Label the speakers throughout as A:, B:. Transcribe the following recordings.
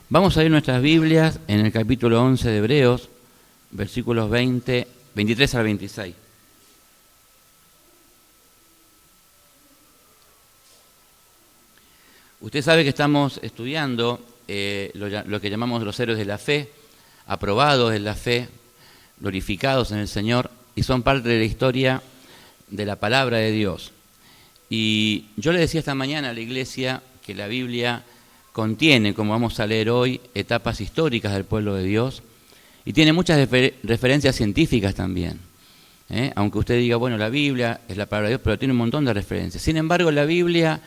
A: Vamos a ver nuestras Biblias en el capítulo 11 de Hebreos, versículos 23 al 26. Usted sabe que estamos estudiando lo que llamamos los héroes de la fe, aprobados en la fe, glorificados en el Señor, y son parte de la historia de la palabra de Dios. Y yo le decía esta mañana a la iglesia que la Biblia contiene, como vamos a leer hoy, etapas históricas del pueblo de Dios, y tiene muchas referencias científicas también. Aunque usted diga, bueno, la Biblia es la palabra de Dios, pero tiene un montón de referencias. Sin embargo, la Biblia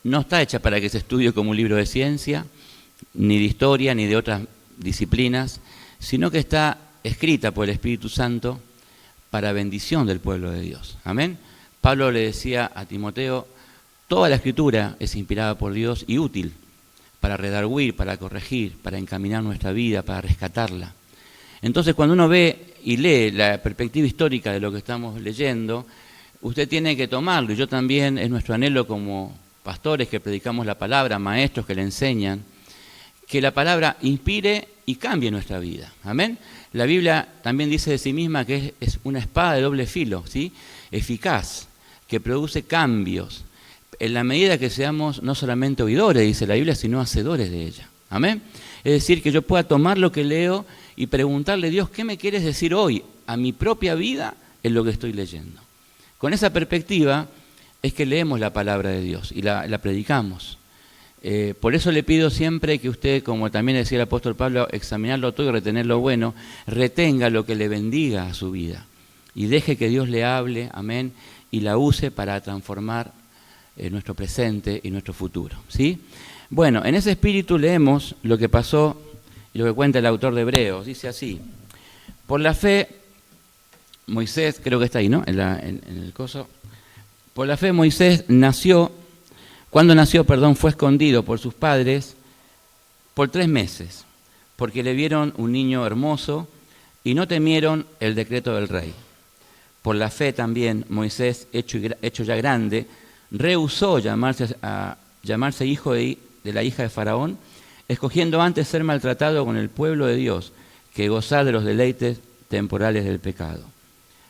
A: no está hecha para que se estudie como un libro de ciencia, ni de historia, ni de otras disciplinas, sino que está escrita por el Espíritu Santo para bendición del pueblo de Dios. Amén. Pablo le decía a Timoteo, toda la Escritura es inspirada por Dios y útil para redarguir, para corregir, para encaminar nuestra vida, para rescatarla. Entonces, cuando uno ve y lee la perspectiva histórica de lo que estamos leyendo, usted tiene que tomarlo, y yo también, es nuestro anhelo como pastores que predicamos la palabra, maestros que le enseñan, que la palabra inspire y cambie nuestra vida. Amén. La Biblia también dice de sí misma que es una espada de doble filo, ¿sí? Eficaz, que produce cambios, en la medida que seamos no solamente oidores, dice la Biblia, sino hacedores de ella. Amén. Es decir, que yo pueda tomar lo que leo y preguntarle, Dios, ¿qué me quieres decir hoy a mi propia vida en lo que estoy leyendo? Con esa perspectiva es que leemos la palabra de Dios y la predicamos. Por eso le pido siempre que usted, como también decía el apóstol Pablo, examinarlo todo y retener lo bueno, retenga lo que le bendiga a su vida y deje que Dios le hable, amén, y la use para transformar nuestro presente y nuestro futuro, ¿sí? Bueno, en ese espíritu leemos lo que pasó y lo que cuenta el autor de Hebreos. Dice así: por la fe, Moisés, creo que está ahí, ¿no? En el coso. Por la fe Moisés cuando nació, fue escondido por sus padres por 3 meses, porque le vieron un niño hermoso y no temieron el decreto del rey. Por la fe también Moisés, hecho ya grande, rehusó llamarse hijo de la hija de Faraón, escogiendo antes ser maltratado con el pueblo de Dios que gozar de los deleites temporales del pecado,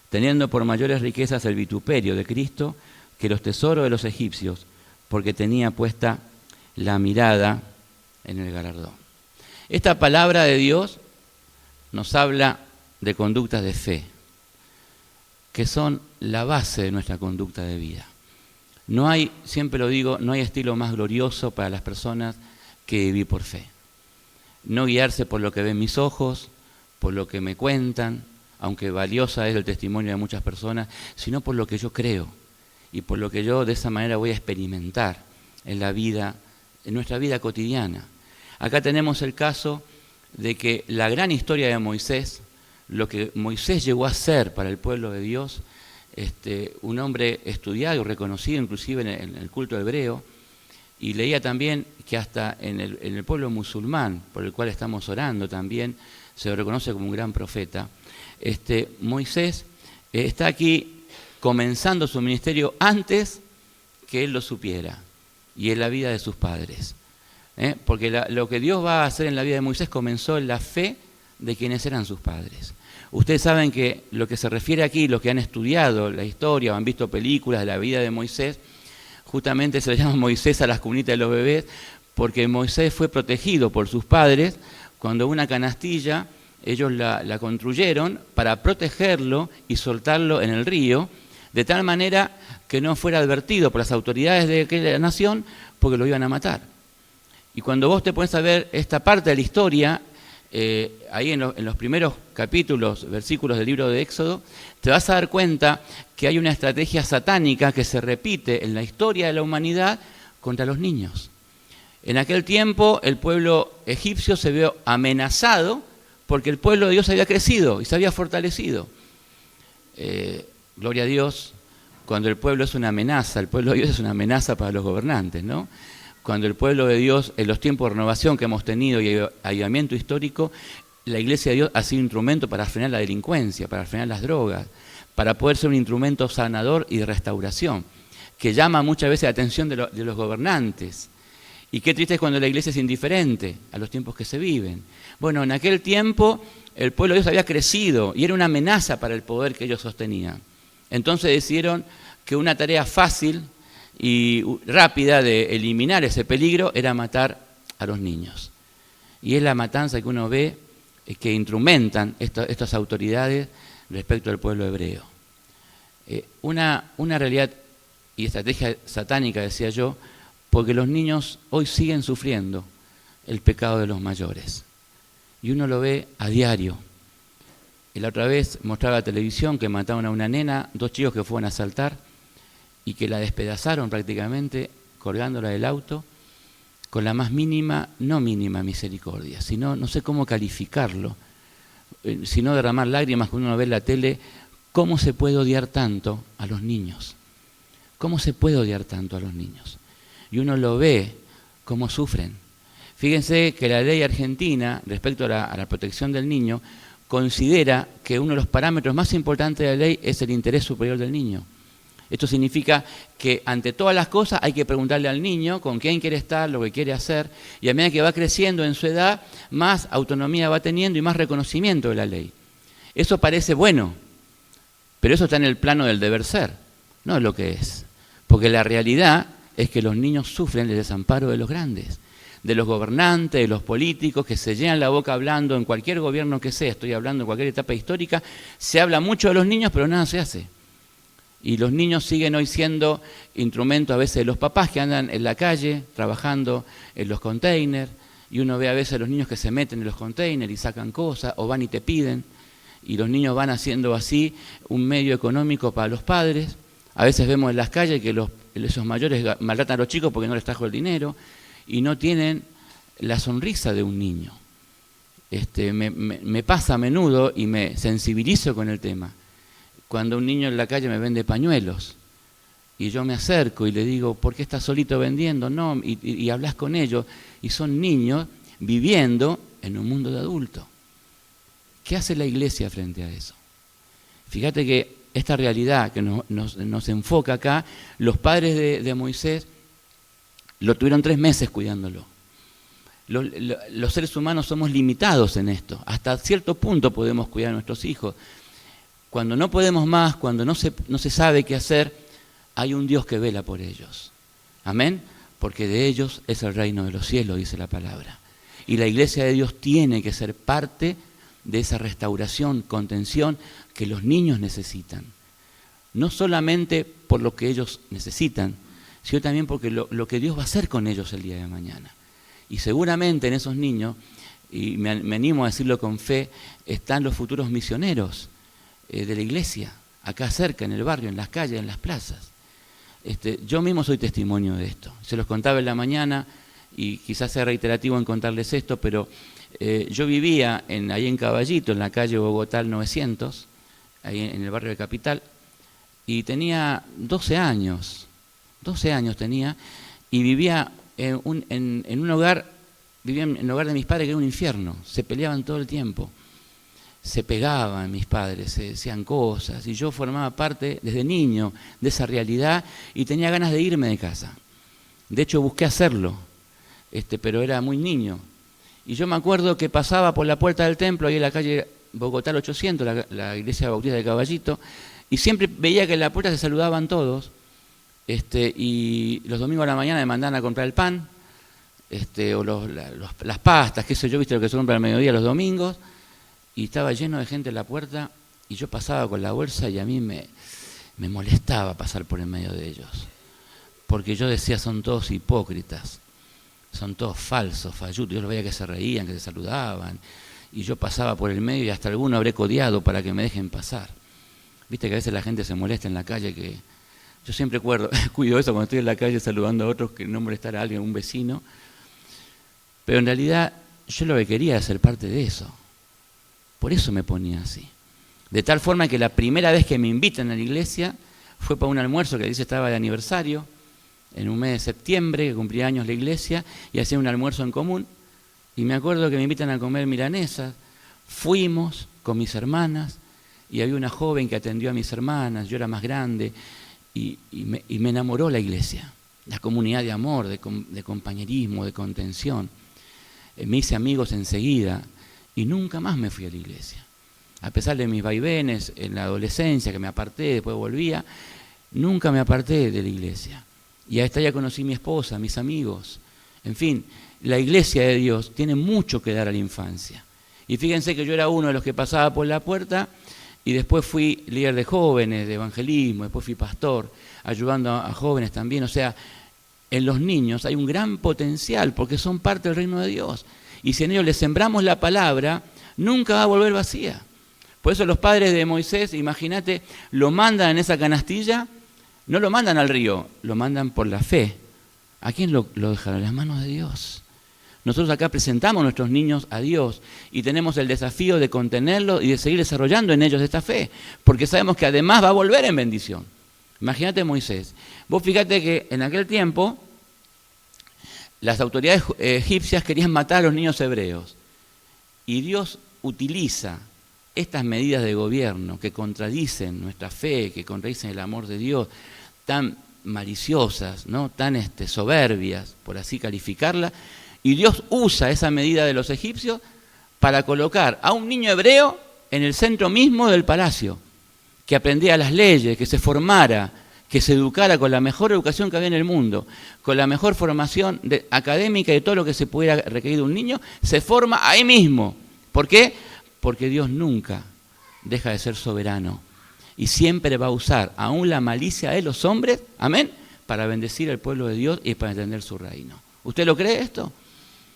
A: teniendo por mayores riquezas el vituperio de Cristo que los tesoros de los egipcios, porque tenía puesta la mirada en el galardón. Esta palabra de Dios nos habla de conductas de fe, que son la base de nuestra conducta de vida. No hay, siempre lo digo, no hay estilo más glorioso para las personas que vivir por fe. No guiarse por lo que ven mis ojos, por lo que me cuentan, aunque valiosa es el testimonio de muchas personas, sino por lo que yo creo y por lo que yo de esa manera voy a experimentar en la vida, en nuestra vida cotidiana. Acá tenemos el caso de que la gran historia de Moisés, lo que Moisés llegó a ser para el pueblo de Dios, un hombre estudiado y reconocido inclusive en el culto hebreo, y leía también que hasta en el pueblo musulmán, por el cual estamos orando también, se lo reconoce como un gran profeta. Moisés está aquí comenzando su ministerio antes que él lo supiera, y en la vida de sus padres. Porque lo que Dios va a hacer en la vida de Moisés comenzó en la fe de quienes eran sus padres. Ustedes saben que lo que se refiere aquí, los que han estudiado la historia o han visto películas de la vida de Moisés, justamente se le llama Moisés a las cunitas de los bebés, porque Moisés fue protegido por sus padres cuando una canastilla ellos la construyeron para protegerlo y soltarlo en el río, de tal manera que no fuera advertido por las autoridades de aquella nación porque lo iban a matar. Y cuando vos te pones a ver esta parte de la historia, ahí en los primeros capítulos, versículos del libro de Éxodo, te vas a dar cuenta que hay una estrategia satánica que se repite en la historia de la humanidad contra los niños. En aquel tiempo el pueblo egipcio se vio amenazado porque el pueblo de Dios había crecido y se había fortalecido. Gloria a Dios, cuando el pueblo es una amenaza, el pueblo de Dios es una amenaza para los gobernantes, ¿no? Cuando el pueblo de Dios, en los tiempos de renovación que hemos tenido y avivamiento histórico, la Iglesia de Dios ha sido instrumento para frenar la delincuencia, para frenar las drogas, para poder ser un instrumento sanador y de restauración, que llama muchas veces la atención de los gobernantes. Y qué triste es cuando la iglesia es indiferente a los tiempos que se viven. Bueno, en aquel tiempo el pueblo de Dios había crecido y era una amenaza para el poder que ellos sostenían. Entonces decidieron que una tarea fácil y rápida de eliminar ese peligro era matar a los niños. Y es la matanza que uno ve que instrumentan estas autoridades respecto al pueblo hebreo. Una realidad y estrategia satánica, decía yo, porque los niños hoy siguen sufriendo el pecado de los mayores. Y uno lo ve a diario. Y la otra vez mostraba la televisión que mataron a una nena, 2 chicos que fueron a asaltar y que la despedazaron prácticamente colgándola del auto con la más mínima, no mínima misericordia, sino, no sé cómo calificarlo, sino derramar lágrimas cuando uno ve en la tele. ¿Cómo se puede odiar tanto a los niños? ¿Cómo se puede odiar tanto a los niños? Y uno lo ve, cómo sufren. Fíjense que la ley argentina, respecto a la protección del niño, considera que uno de los parámetros más importantes de la ley es el interés superior del niño. Esto significa que ante todas las cosas hay que preguntarle al niño con quién quiere estar, lo que quiere hacer, y a medida que va creciendo en su edad, más autonomía va teniendo y más reconocimiento de la ley. Eso parece bueno, pero eso está en el plano del deber ser, no es lo que es. Porque la realidad es que los niños sufren el desamparo de los grandes, de los gobernantes, de los políticos, que se llenan la boca hablando en cualquier gobierno que sea, estoy hablando en cualquier etapa histórica, se habla mucho de los niños, pero nada se hace. Y los niños siguen hoy siendo instrumento a veces de los papás que andan en la calle trabajando en los containers, y uno ve a veces a los niños que se meten en los containers y sacan cosas, o van y te piden, y los niños van haciendo así un medio económico para los padres. A veces vemos en las calles que esos mayores maltratan a los chicos porque no les trajo el dinero y no tienen la sonrisa de un niño. Me pasa a menudo y me sensibilizo con el tema. Cuando un niño en la calle me vende pañuelos y yo me acerco y le digo, ¿por qué estás solito vendiendo? No, y hablas con ellos, y son niños viviendo en un mundo de adultos. ¿Qué hace la iglesia frente a eso? Fíjate que esta realidad que nos enfoca acá, los padres de Moisés lo tuvieron 3 meses cuidándolo. Los seres humanos somos limitados en esto. Hasta cierto punto podemos cuidar a nuestros hijos. Cuando no podemos más, cuando no se sabe qué hacer, hay un Dios que vela por ellos. Amén. Porque de ellos es el reino de los cielos, dice la palabra. Y la iglesia de Dios tiene que ser parte de esa restauración, contención que los niños necesitan. No solamente por lo que ellos necesitan, sino también porque lo que Dios va a hacer con ellos el día de mañana. Y seguramente en esos niños, y me animo a decirlo con fe, están los futuros misioneros de la iglesia, acá cerca, en el barrio, en las calles, en las plazas. Yo mismo soy testimonio de esto. Se los contaba en la mañana y quizás sea reiterativo en contarles esto, pero yo vivía ahí en Caballito, en la calle Bogotá 900, ahí en el barrio de Capital, y tenía 12 años tenía, y vivía en un hogar, vivía en el hogar de mis padres que era un infierno, se peleaban todo el tiempo, se pegaban mis padres, se decían cosas, y yo formaba parte desde niño de esa realidad y tenía ganas de irme de casa. De hecho busqué hacerlo, pero era muy niño. Y yo me acuerdo que pasaba por la puerta del templo, ahí en la calle Bogotá 800, la iglesia bautista de Caballito, y siempre veía que en la puerta se saludaban todos, y los domingos a la mañana me mandaban a comprar el pan, o las pastas, qué sé yo, viste lo que se compra al mediodía los domingos, y estaba lleno de gente en la puerta, y yo pasaba con la bolsa y a mí me molestaba pasar por en medio de ellos, porque yo decía, son todos hipócritas, son todos falsos, fallutos. Yo los veía que se reían, que se saludaban, y yo pasaba por el medio y hasta alguno habré codiado para que me dejen pasar. Viste que a veces la gente se molesta en la calle, que yo siempre cuido eso cuando estoy en la calle saludando a otros, que no molestar a alguien, a un vecino, pero en realidad yo lo que quería era ser parte de eso. Por eso me ponía así. De tal forma que la primera vez que me invitan a la iglesia fue para un almuerzo que la iglesia estaba de aniversario, en un mes de septiembre, que cumplía años la iglesia, y hacía un almuerzo en común, y me acuerdo que me invitan a comer milanesas, fuimos con mis hermanas, y había una joven que atendió a mis hermanas, yo era más grande, y me enamoró la iglesia. la comunidad de amor, de compañerismo, de contención. Me hice amigos enseguida y nunca más me fui a la iglesia. A pesar de mis vaivenes en la adolescencia, que me aparté, después volvía, nunca me aparté de la iglesia. Y a esta ya conocí a mi esposa, mis amigos. En fin, la iglesia de Dios tiene mucho que dar a la infancia. Y fíjense que yo era uno de los que pasaba por la puerta y después fui líder de jóvenes, de evangelismo, después fui pastor, ayudando a jóvenes también. O sea, en los niños hay un gran potencial porque son parte del reino de Dios. Y si en ellos les sembramos la palabra, nunca va a volver vacía. Por eso los padres de Moisés, imagínate, lo mandan en esa canastilla, no lo mandan al río, lo mandan por la fe. ¿A quién lo dejaron? En las manos de Dios. Nosotros acá presentamos a nuestros niños a Dios y tenemos el desafío de contenerlos y de seguir desarrollando en ellos esta fe, porque sabemos que además va a volver en bendición. Imagínate Moisés. Vos fíjate que en aquel tiempo las autoridades egipcias querían matar a los niños hebreos y Dios utiliza estas medidas de gobierno que contradicen nuestra fe, que contradicen el amor de Dios, tan maliciosas, ¿no? Tan soberbias, por así calificarla, y Dios usa esa medida de los egipcios para colocar a un niño hebreo en el centro mismo del palacio, que aprendiera las leyes, que se formara, que se educara con la mejor educación que había en el mundo, con la mejor formación académica y todo lo que se pudiera requerir de un niño, se forma ahí mismo. ¿Por qué? Porque Dios nunca deja de ser soberano y siempre va a usar aún la malicia de los hombres, amén, para bendecir al pueblo de Dios y para extender su reino. ¿Usted lo cree esto?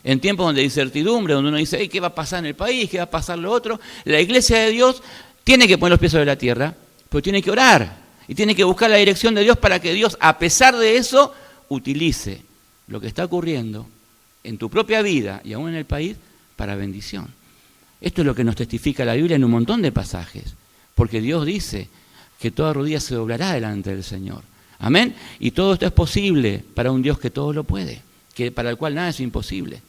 A: En tiempos donde hay incertidumbre, donde uno dice, hey, ¿qué va a pasar en el país? ¿Qué va a pasar lo otro? La iglesia de Dios tiene que poner los pies sobre la tierra, pero tiene que orar y tiene que buscar la dirección de Dios para que Dios, a pesar de eso, utilice lo que está ocurriendo en tu propia vida y aún en el país para bendición. Esto es lo que nos testifica la Biblia en un montón de pasajes, porque Dios dice que toda rodilla se doblará delante del Señor. Amén. Y todo esto es posible para un Dios que todo lo puede, para el cual nada es imposible.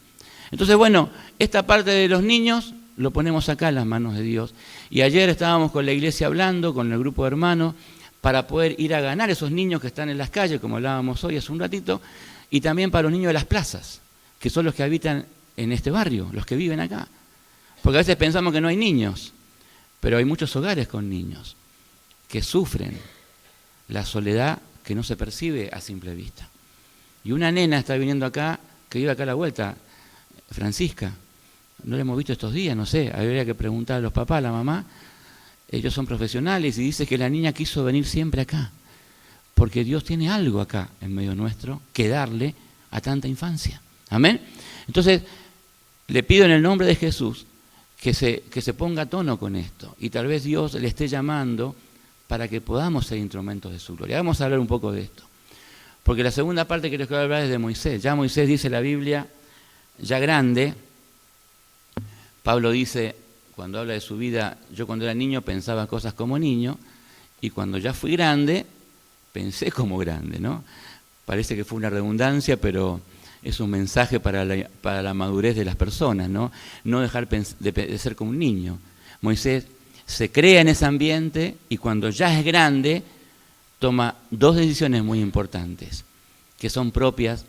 A: Entonces, bueno, esta parte de los niños lo ponemos acá en las manos de Dios. Y ayer estábamos con la iglesia hablando, con el grupo de hermanos, para poder ir a ganar esos niños que están en las calles, como hablábamos hoy hace un ratito, y también para los niños de las plazas, que son los que habitan en este barrio, los que viven acá. Porque a veces pensamos que no hay niños, pero hay muchos hogares con niños que sufren la soledad que no se percibe a simple vista. Y una nena está viniendo acá, que vive acá a la vuelta, Francisca, no la hemos visto estos días, no sé, habría que preguntar a los papás, a la mamá, ellos son profesionales y dice que la niña quiso venir siempre acá, porque Dios tiene algo acá en medio nuestro que darle a tanta infancia. Amén. Entonces, le pido en el nombre de Jesús que se ponga a tono con esto y tal vez Dios le esté llamando para que podamos ser instrumentos de su gloria. Vamos a hablar un poco de esto. Porque la segunda parte que les quiero hablar es de Moisés. Ya Moisés dice la Biblia, ya grande, Pablo dice, cuando habla de su vida, yo cuando era niño pensaba cosas como niño, y cuando ya fui grande, pensé como grande, ¿no? Parece que fue una redundancia, pero es un mensaje para la madurez de las personas, ¿no? No dejar de ser como un niño. Moisés se crea en ese ambiente, y cuando ya es grande, toma dos decisiones muy importantes, que son propias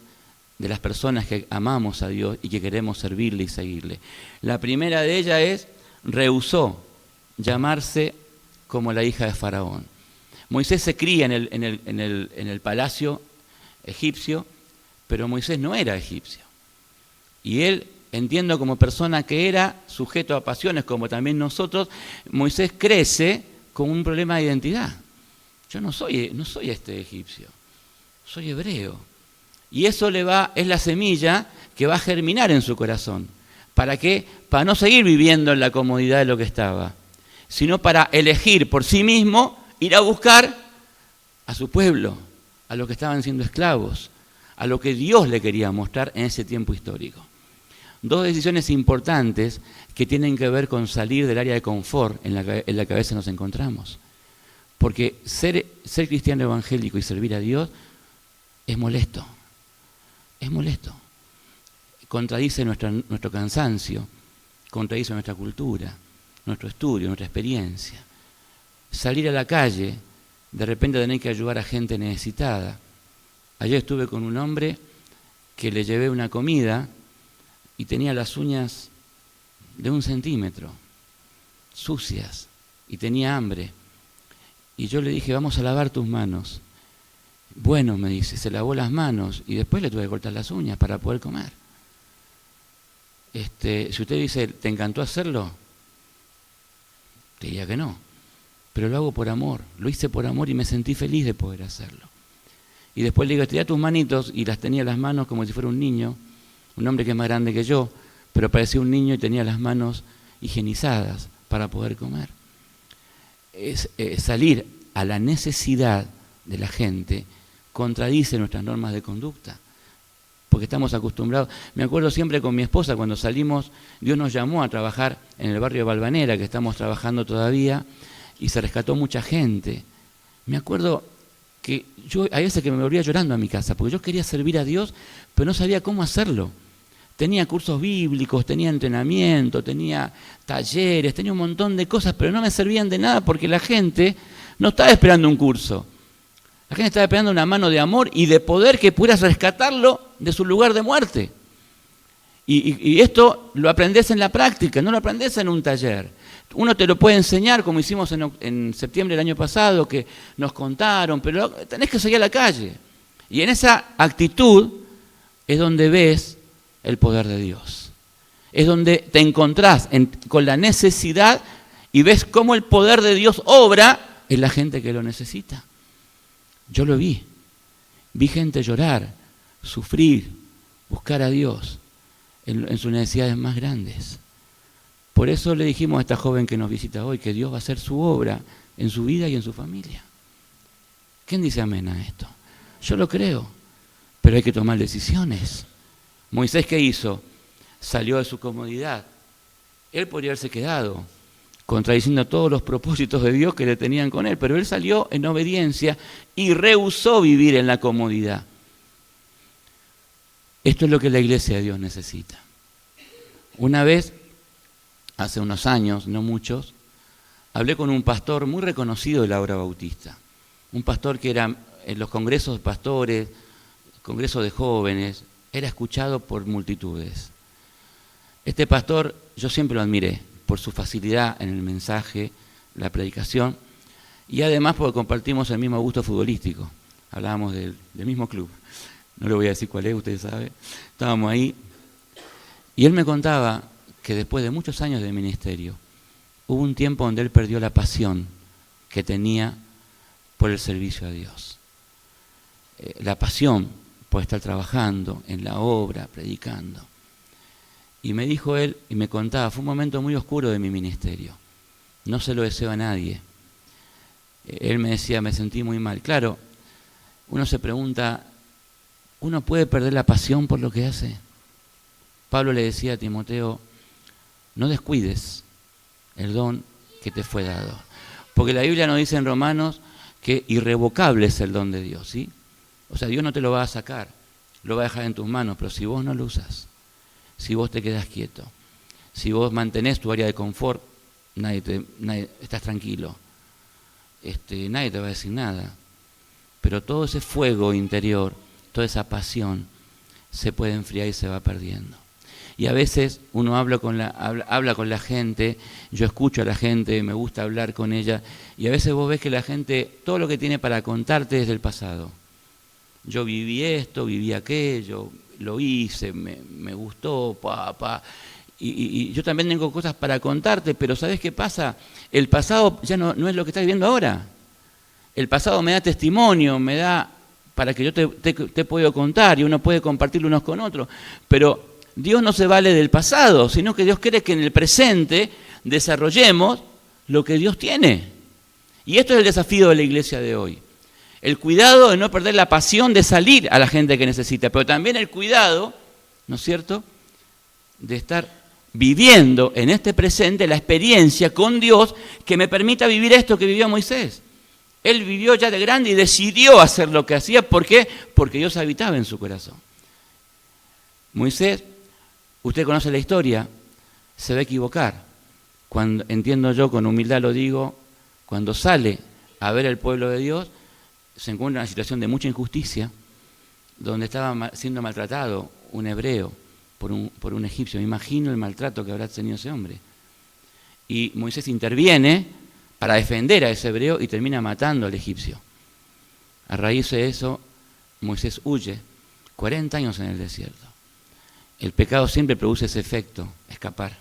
A: de las personas que amamos a Dios y que queremos servirle y seguirle. La primera de ellas es, rehusó llamarse como la hija de Faraón. Moisés se cría en el palacio egipcio, pero Moisés no era egipcio. Y él, entiendo como persona que era, sujeto a pasiones como también nosotros, Moisés crece con un problema de identidad. Yo no soy este egipcio, soy hebreo. Y eso es la semilla que va a germinar en su corazón. ¿Para qué? Para no seguir viviendo en la comodidad de lo que estaba, sino para elegir por sí mismo ir a buscar a su pueblo, a los que estaban siendo esclavos, a lo que Dios le quería mostrar en ese tiempo histórico. Dos decisiones importantes que tienen que ver con salir del área de confort en la que a veces nos encontramos. Porque ser cristiano evangélico y servir a Dios es molesto. Es molesto. Contradice nuestro cansancio, contradice nuestra cultura, nuestro estudio, nuestra experiencia. Salir a la calle, de repente tener que ayudar a gente necesitada, Ayer estuve con un hombre que le llevé una comida y tenía las uñas de 1 centímetro, sucias, y tenía hambre. Y yo le dije, vamos a lavar tus manos. Bueno, me dice, se lavó las manos y después le tuve que cortar las uñas para poder comer. Si usted dice, ¿te encantó hacerlo? Te diría que no, pero lo hago por amor, lo hice por amor y me sentí feliz de poder hacerlo. Y después le digo, estirá tus manitos, y las tenía las manos como si fuera un niño, un hombre que es más grande que yo, pero parecía un niño y tenía las manos higienizadas para poder comer. Salir a la necesidad de la gente contradice nuestras normas de conducta, porque estamos acostumbrados. Me acuerdo siempre con mi esposa cuando salimos, Dios nos llamó a trabajar en el barrio de Valvanera, que estamos trabajando todavía, y se rescató mucha gente. Me acuerdo que yo hay veces que me volvía llorando a mi casa, porque yo quería servir a Dios, pero no sabía cómo hacerlo. Tenía cursos bíblicos, tenía entrenamiento, tenía talleres, tenía un montón de cosas, pero no me servían de nada porque la gente no estaba esperando un curso. La gente estaba esperando una mano de amor y de poder que pudieras rescatarlo de su lugar de muerte. Y esto lo aprendes en la práctica, no lo aprendes en un taller. Uno te lo puede enseñar, como hicimos en septiembre del año pasado, que nos contaron, pero tenés que salir a la calle. Y en esa actitud es donde ves el poder de Dios. Es donde te encontrás con la necesidad y ves cómo el poder de Dios obra en la gente que lo necesita. Yo lo vi gente llorar, sufrir, buscar a Dios en sus necesidades más grandes. Por eso le dijimos a esta joven que nos visita hoy que Dios va a hacer su obra en su vida y en su familia. ¿Quién dice amén a esto? Yo lo creo, pero hay que tomar decisiones. Moisés, ¿qué hizo? Salió de su comodidad. Él podría haberse quedado, contradiciendo todos los propósitos de Dios que le tenían con él, pero él salió en obediencia y rehusó vivir en la comodidad. Esto es lo que la iglesia de Dios necesita. Una vez, hace unos años, no muchos, hablé con un pastor muy reconocido de la obra bautista. Un pastor que era en los congresos de pastores, congresos de jóvenes, era escuchado por multitudes. Este pastor yo siempre lo admiré por su facilidad en el mensaje, la predicación, y además porque compartimos el mismo gusto futbolístico. Hablábamos del mismo club. No le voy a decir cuál es, ustedes saben. Estábamos ahí. Y él me contaba que después de muchos años de ministerio, hubo un tiempo donde él perdió la pasión que tenía por el servicio a Dios. La pasión por estar trabajando en la obra, predicando. Y me dijo él, y me contaba, fue un momento muy oscuro de mi ministerio. No se lo deseo a nadie. Él me decía, me sentí muy mal. Claro, uno se pregunta, ¿uno puede perder la pasión por lo que hace? Pablo le decía a Timoteo, no descuides el don que te fue dado. Porque la Biblia nos dice en Romanos que irrevocable es el don de Dios, ¿sí? O sea, Dios no te lo va a sacar, lo va a dejar en tus manos, pero si vos no lo usas, si vos te quedás quieto, si vos mantenés tu área de confort, estás tranquilo, nadie te va a decir nada. Pero todo ese fuego interior, toda esa pasión, se puede enfriar y se va perdiendo. Y a veces uno habla con la gente, yo escucho a la gente, me gusta hablar con ella, y a veces vos ves que la gente, todo lo que tiene para contarte es del pasado. Yo viví esto, viví aquello, lo hice, me gustó, y yo también tengo cosas para contarte, pero ¿sabés qué pasa? El pasado ya no es lo que estás viviendo ahora. El pasado me da testimonio, me da para que yo te pueda contar, y uno puede compartirlo unos con otros, pero Dios no se vale del pasado, sino que Dios quiere que en el presente desarrollemos lo que Dios tiene. Y esto es el desafío de la iglesia de hoy. El cuidado de no perder la pasión de salir a la gente que necesita, pero también el cuidado, ¿no es cierto?, de estar viviendo en este presente la experiencia con Dios que me permita vivir esto que vivió Moisés. Él vivió ya de grande y decidió hacer lo que hacía. ¿Por qué? Porque Dios habitaba en su corazón. Moisés, usted conoce la historia, se va a equivocar. Cuando, entiendo yo, con humildad lo digo, cuando sale a ver al pueblo de Dios, se encuentra en una situación de mucha injusticia, donde estaba siendo maltratado un hebreo por un egipcio. Me imagino el maltrato que habrá tenido ese hombre. Y Moisés interviene para defender a ese hebreo y termina matando al egipcio. A raíz de eso, Moisés huye 40 años en el desierto. El pecado siempre produce ese efecto, escapar.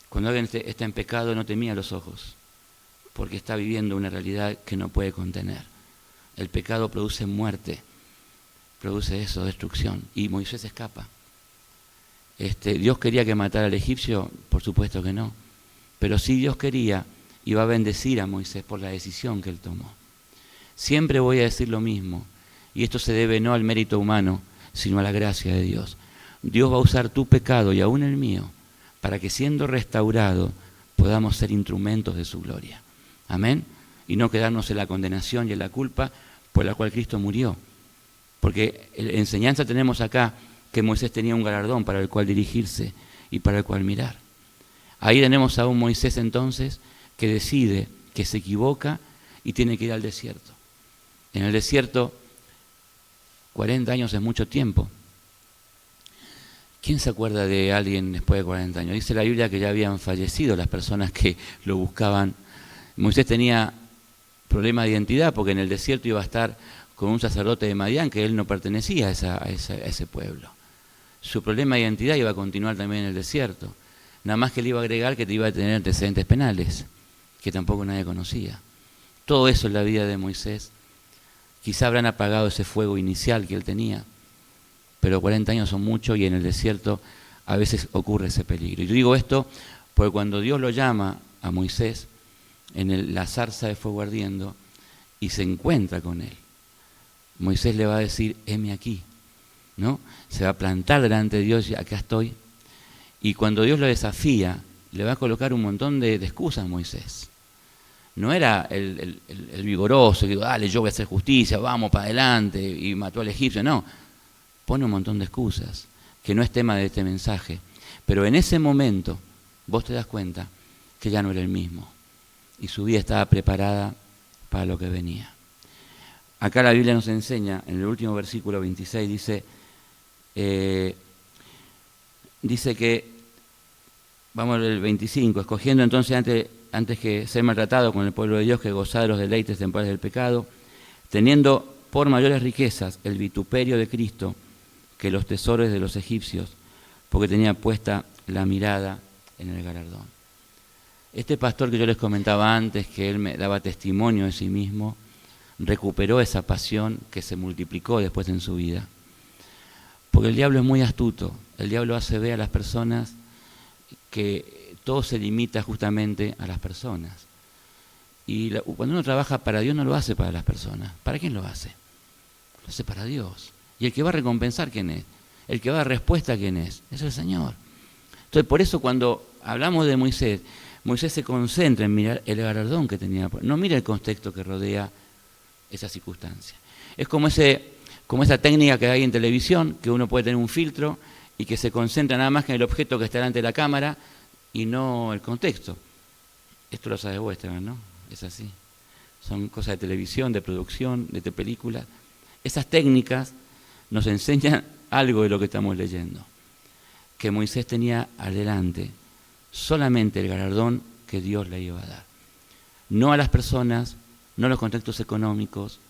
A: Cuando alguien está en pecado no te mira a los ojos, porque está viviendo una realidad que no puede contener. El pecado produce muerte, produce eso, destrucción, y Moisés escapa. ¿Dios quería que matara al egipcio? Por supuesto que no. Pero sí Dios quería, iba a bendecir a Moisés por la decisión que él tomó. Siempre voy a decir lo mismo, y esto se debe no al mérito humano, sino a la gracia de Dios. Dios va a usar tu pecado y aún el mío, para que siendo restaurado podamos ser instrumentos de su gloria. Amén. Y no quedarnos en la condenación y en la culpa por la cual Cristo murió. Porque enseñanza tenemos acá que Moisés tenía un galardón para el cual dirigirse y para el cual mirar. Ahí tenemos a un Moisés entonces que decide, que se equivoca y tiene que ir al desierto. En el desierto, 40 años es mucho tiempo. ¿Quién se acuerda de alguien después de 40 años? Dice la Biblia que ya habían fallecido las personas que lo buscaban. Moisés tenía problema de identidad porque en el desierto iba a estar con un sacerdote de Madián que él no pertenecía a ese pueblo. Su problema de identidad iba a continuar también en el desierto. Nada más que le iba a agregar que te iba a tener antecedentes penales, que tampoco nadie conocía. Todo eso en la vida de Moisés. Quizá habrán apagado ese fuego inicial que él tenía, pero 40 años son mucho y en el desierto a veces ocurre ese peligro. Y yo digo esto porque cuando Dios lo llama a Moisés en la zarza de fuego ardiendo y se encuentra con él, Moisés le va a decir, heme aquí, ¿no? Se va a plantar delante de Dios y acá estoy. Y cuando Dios lo desafía, le va a colocar un montón de excusas a Moisés. No era el vigoroso que dijo, dale, yo voy a hacer justicia, vamos para adelante, y mató al egipcio. No, pone un montón de excusas, que no es tema de este mensaje. Pero en ese momento, vos te das cuenta que ya no era el mismo. Y su vida estaba preparada para lo que venía. Acá la Biblia nos enseña, en el último versículo 26, dice que, vamos al 25, escogiendo entonces antes que ser maltratado con el pueblo de Dios que gozaba de los deleites temporales del pecado, teniendo por mayores riquezas el vituperio de Cristo que los tesoros de los egipcios, porque tenía puesta la mirada en el galardón. Este pastor que yo les comentaba antes, que él me daba testimonio de sí mismo, recuperó esa pasión que se multiplicó después en su vida. Porque el diablo es muy astuto, el diablo hace ver a las personas que todo se limita justamente a las personas. Y cuando uno trabaja para Dios no lo hace para las personas. ¿Para quién lo hace? Lo hace para Dios. Y el que va a recompensar, ¿quién es? El que va a dar respuesta, ¿quién es? Es el Señor. Entonces, por eso cuando hablamos de Moisés, Moisés se concentra en mirar el galardón que tenía. No mira el contexto que rodea esa circunstancia. Es como esa técnica que hay en televisión, que uno puede tener un filtro y que se concentra nada más que en el objeto que está delante de la cámara y no el contexto. Esto lo sabe Western, ¿no? Es así. Son cosas de televisión, de producción, de películas. Esas técnicas nos enseñan algo de lo que estamos leyendo. Que Moisés tenía adelante solamente el galardón que Dios le iba a dar. No a las personas, no a los contextos económicos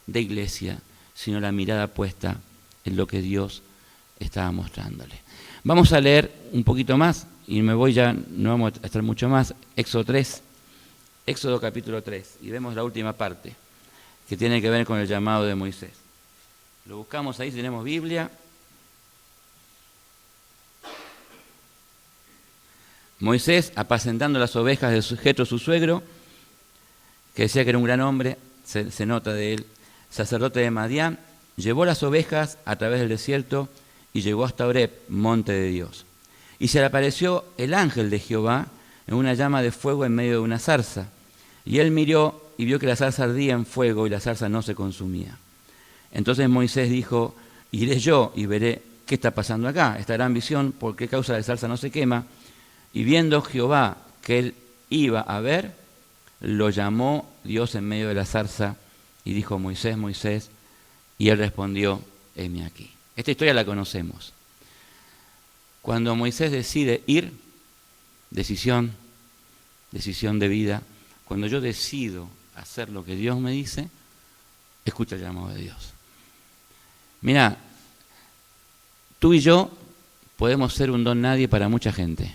A: de iglesia, sino la mirada puesta en lo que Dios estaba mostrándole. Vamos a leer un poquito más, y me voy ya, no vamos a estar mucho más, Éxodo capítulo 3, y vemos la última parte, que tiene que ver con el llamado de Moisés. Lo buscamos ahí, si tenemos Biblia. Moisés, apacentando las ovejas de Jetro, su suegro, que decía que era un gran hombre, se nota de él, sacerdote de Madián, llevó las ovejas a través del desierto y llegó hasta Horeb, monte de Dios. Y se le apareció el ángel de Jehová en una llama de fuego en medio de una zarza. Y él miró y vio que la zarza ardía en fuego y la zarza no se consumía. Entonces Moisés dijo, iré yo y veré qué está pasando acá, esta gran visión, por qué causa la zarza no se quema. Y viendo Jehová que él iba a ver, lo llamó Dios en medio de la zarza y dijo, Moisés, Moisés, y él respondió, heme aquí. Esta historia la conocemos. Cuando Moisés decide ir, decisión de vida, cuando yo decido hacer lo que Dios me dice, escucha el llamado de Dios. Mira, tú y yo podemos ser un don nadie para mucha gente.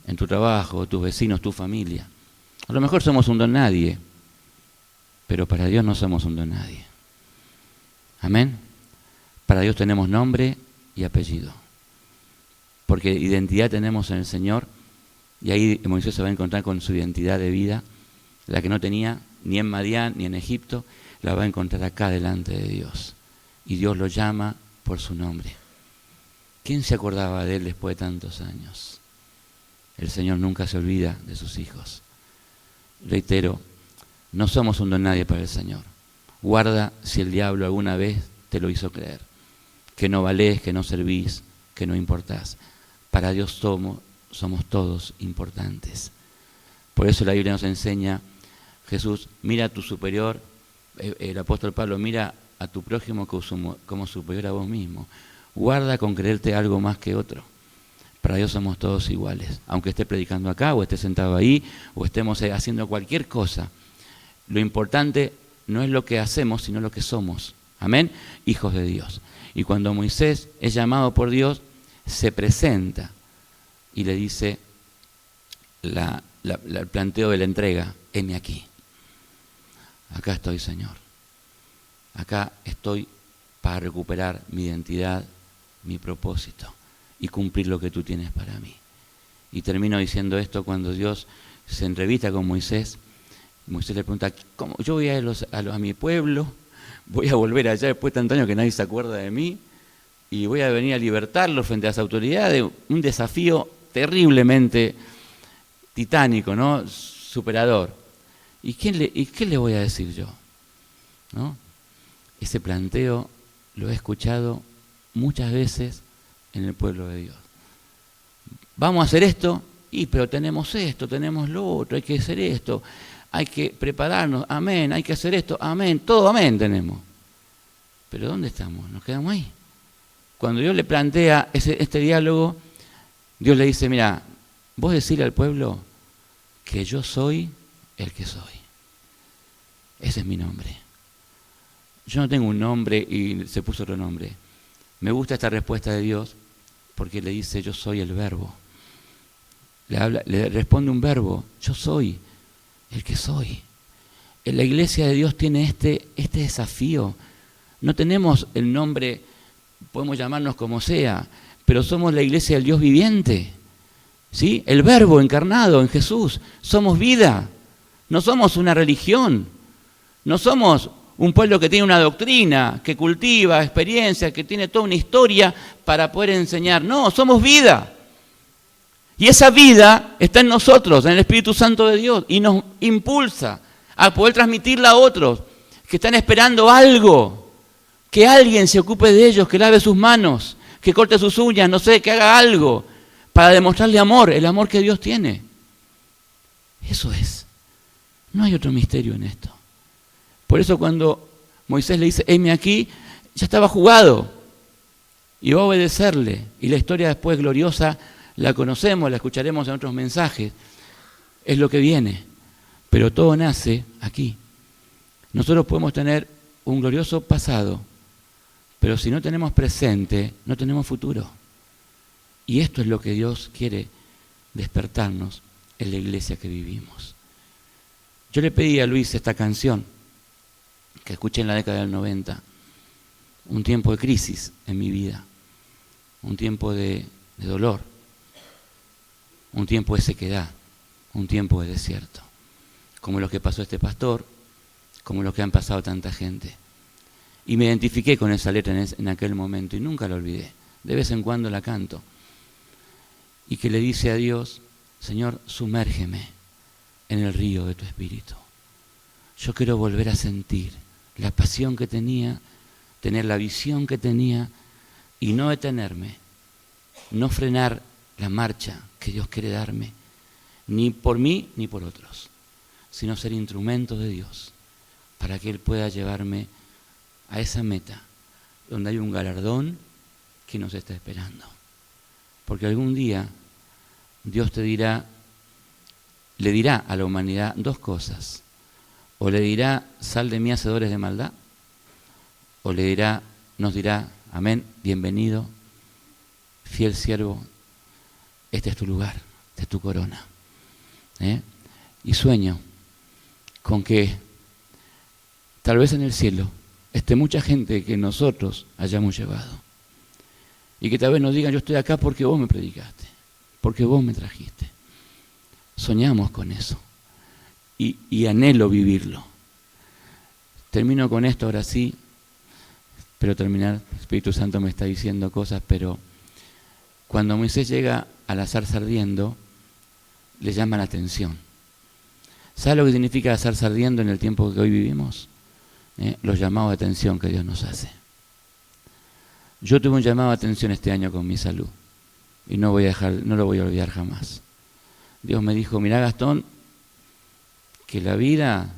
A: En tu trabajo, tus vecinos, tu familia. A lo mejor somos un don nadie, pero para Dios no somos un don nadie. Amén. Para Dios tenemos nombre y apellido. Porque identidad tenemos en el Señor, y ahí Moisés se va a encontrar con su identidad de vida, la que no tenía ni en Madián ni en Egipto, la va a encontrar acá delante de Dios. Y Dios lo llama por su nombre. ¿Quién se acordaba de él después de tantos años? El Señor nunca se olvida de sus hijos. Reitero, no somos un don nadie para el Señor. Guarda si el diablo alguna vez te lo hizo creer, que no valés, que no servís, que no importás. Para Dios somos todos importantes. Por eso la Biblia nos enseña, Jesús, mira a tu superior, el apóstol Pablo, mira a tu prójimo como superior a vos mismo. Guarda con creerte algo más que otro. Para Dios somos todos iguales. Aunque esté predicando acá, o esté sentado ahí, o estemos haciendo cualquier cosa. Lo importante no es lo que hacemos, sino lo que somos. Amén. Hijos de Dios. Y cuando Moisés es llamado por Dios, se presenta y le dice el planteo de la entrega. Heme aquí. Acá estoy, Señor. Acá estoy para recuperar mi identidad, mi propósito y cumplir lo que tú tienes para mí. Y termino diciendo esto cuando Dios se entrevista con Moisés. Moisés le pregunta, ¿cómo? Yo voy a ir a mi pueblo, voy a volver allá después de tantos años que nadie se acuerda de mí y voy a venir a libertarlo frente a las autoridades. Un desafío terriblemente titánico, ¿no? Superador. ¿Y qué le voy a decir yo? ¿No? Ese planteo lo he escuchado muchas veces en el pueblo de Dios. Vamos a hacer esto, pero tenemos esto, tenemos lo otro, hay que hacer esto, hay que prepararnos, amén, hay que hacer esto, amén, todo amén tenemos. Pero ¿dónde estamos? Nos quedamos ahí. Cuando Dios le plantea este diálogo, Dios le dice, mira, vos decirle al pueblo que yo soy el que soy. Ese es mi nombre. Yo no tengo un nombre y se puso otro nombre. Me gusta esta respuesta de Dios porque le dice, yo soy el verbo. Le responde un verbo, yo soy el que soy. En la iglesia de Dios tiene este desafío. No tenemos el nombre, podemos llamarnos como sea, pero somos la iglesia del Dios viviente. ¿Sí? El verbo encarnado en Jesús. Somos vida. No somos una religión. No somos un pueblo que tiene una doctrina, que cultiva experiencias, que tiene toda una historia para poder enseñar. No, somos vida. Y esa vida está en nosotros, en el Espíritu Santo de Dios, y nos impulsa a poder transmitirla a otros que están esperando algo, que alguien se ocupe de ellos, que lave sus manos, que corte sus uñas, no sé, que haga algo para demostrarle amor, el amor que Dios tiene. Eso es. No hay otro misterio en esto. Por eso cuando Moisés le dice, heme aquí, ya estaba jugado y va a obedecerle. Y la historia después gloriosa la conocemos, la escucharemos en otros mensajes. Es lo que viene. Pero todo nace aquí. Nosotros podemos tener un glorioso pasado, pero si no tenemos presente, no tenemos futuro. Y esto es lo que Dios quiere despertarnos en la iglesia que vivimos. Yo le pedí a Luis esta canción que escuché en la década del 90, un tiempo de crisis en mi vida, un tiempo de dolor, un tiempo de sequedad, un tiempo de desierto, como lo que pasó a este pastor, como lo que han pasado a tanta gente. Y me identifiqué con esa letra en aquel momento y nunca la olvidé. De vez en cuando la canto. Y que le dice a Dios, Señor, sumérgeme en el río de tu espíritu. Yo quiero volver a sentir la pasión que tenía, tener la visión que tenía y no detenerme, no frenar la marcha que Dios quiere darme, ni por mí ni por otros, sino ser instrumento de Dios para que Él pueda llevarme a esa meta, donde hay un galardón que nos está esperando. Porque algún día Dios le dirá a la humanidad dos cosas. O le dirá, sal de mí, hacedores de maldad. O nos dirá, amén, bienvenido, fiel siervo, este es tu lugar, esta es tu corona. Y sueño con que tal vez en el cielo esté mucha gente que nosotros hayamos llevado. Y que tal vez nos digan, yo estoy acá porque vos me predicaste, porque vos me trajiste. Soñamos con eso. Y anhelo vivirlo. Termino con esto ahora sí. Pero terminar, el Espíritu Santo me está diciendo cosas, pero cuando Moisés llega a la zarza ardiendo, le llama la atención. ¿Sabe lo que significa la zarza ardiendo en el tiempo que hoy vivimos? Los llamados de atención que Dios nos hace. Yo tuve un llamado de atención este año con mi salud y no lo voy a olvidar jamás. Dios me dijo, mirá Gastón, que la vida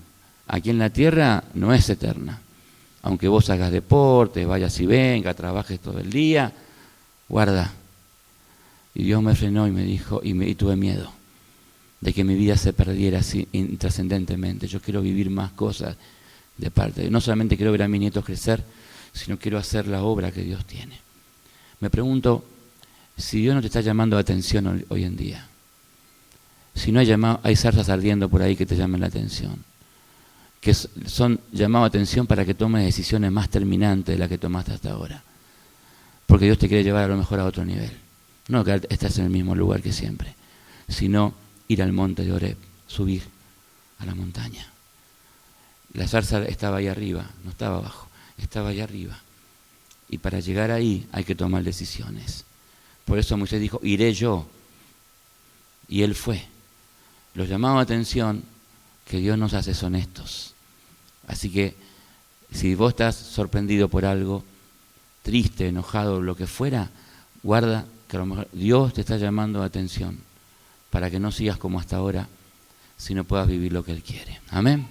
A: aquí en la tierra no es eterna. Aunque vos hagas deporte, vayas y vengas, trabajes todo el día, guarda. Y Dios me frenó y me dijo, y tuve miedo de que mi vida se perdiera así intrascendentemente. Yo quiero vivir más cosas de parte de Dios. No solamente quiero ver a mis nietos crecer, sino quiero hacer la obra que Dios tiene. Me pregunto, si Dios no te está llamando la atención hoy en día, si no hay zarzas ardiendo por ahí que te llamen la atención, que son llamados a atención para que tomes decisiones más terminantes de las que tomaste hasta ahora. Porque Dios te quiere llevar a lo mejor a otro nivel. No que estés en el mismo lugar que siempre, sino ir al monte de Horeb, subir a la montaña. La zarza estaba ahí arriba, no estaba abajo, estaba ahí arriba. Y para llegar ahí hay que tomar decisiones. Por eso Moisés dijo, iré yo. Y él fue. Los llamados a atención que Dios nos hace son estos. Así que si vos estás sorprendido por algo, triste, enojado, lo que fuera, guarda que a lo mejor Dios te está llamando a atención para que no sigas como hasta ahora, sino puedas vivir lo que Él quiere. Amén.